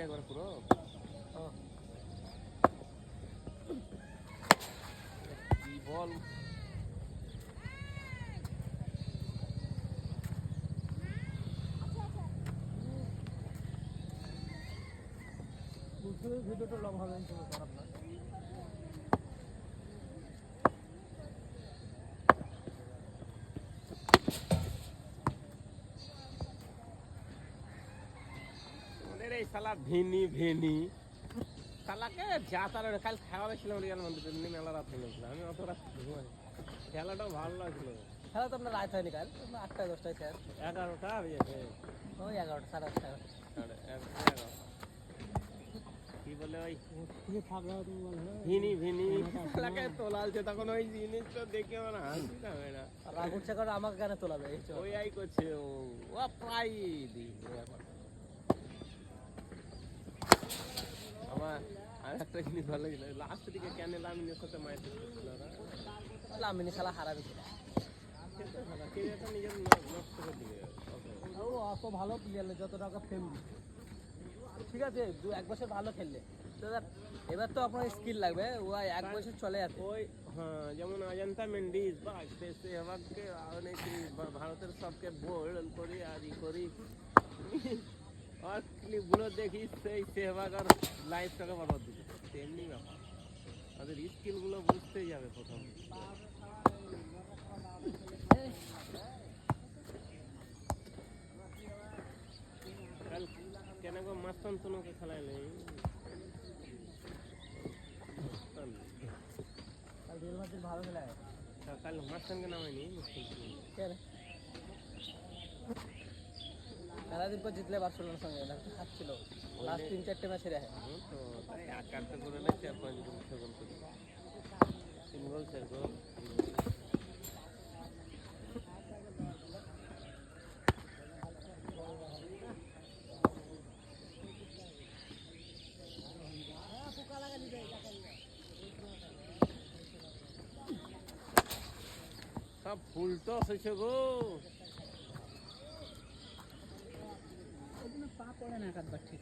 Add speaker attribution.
Speaker 1: একবার পুরো কি বল ভিডিওটা লং হবে খারাপ না। এই শালা ভেনি ভেনি শালাকে যা তার কাল খাওয়া ছিলাম রিয়াল মন্দিরে মেলা রাত হয়ে গেছিল। আমি অত রাত ঘুমাই, খেলাটাও ভালো লাগছিল। খেলা তো আপনার রাত হয়নি কাল, 8টায় 10টায় শেষ। 11টা বেজেছে, ওই 11টা 11:30 কি বলে ওই ভিনি ভিনি শালাকে তোলালছে তখন ওই জিনিসটা দেখে আমার হাসি পাবে না। রাগ উঠছে কারণ আমাকে কেন তোলাবে ওই আই করছে ও প্রায় দিই আমার। আর একটা জিনিস ভালো ছিল লাস্ট দিকে কেন লামিনের সাথে মাইট দিচ্ছিল ওরা। লামিনী শালা হারাবি নিজের নষ্ট করে দিবে। ও অত ভালো প্লেয়ার যত টাকা ফেলবি ঠিক আছে, 1 বছর ভালো খেললে এবার তো আপনার স্কিল লাগবে। ও 1 বছর চলে যাচ্ছে ওই। হ্যাঁ যেমন অজন্তা মেন্ডিস বা সেহবাগকে ভারতের সবকে বোল্ড করি আর ই করি আর ক্লিপগুলো দেখি সেই সেহবাগ আর লাইফটাকে বরবাদ দিচ্ছে। তেমনি ব্যাপার, তাদের স্কিলগুলো বুঝতেই যাবে প্রথম। কেন গো মাস্তান তোকে খেলাইলে ভালো খেলায় কাল মাস্তানকে নামায়নি মেলাদিন পর জিতলে বার্সেলোনার সঙ্গে হারছিল লাস্ট 3-4টে ম্যাচে রে তো তাই আকারটা করে না 4-5 গোল 6 গোল করে 3 গোল 4 গোল। সব ফুল টস হয়েছে গো, পা পড়ে না কাটবার ঠিক।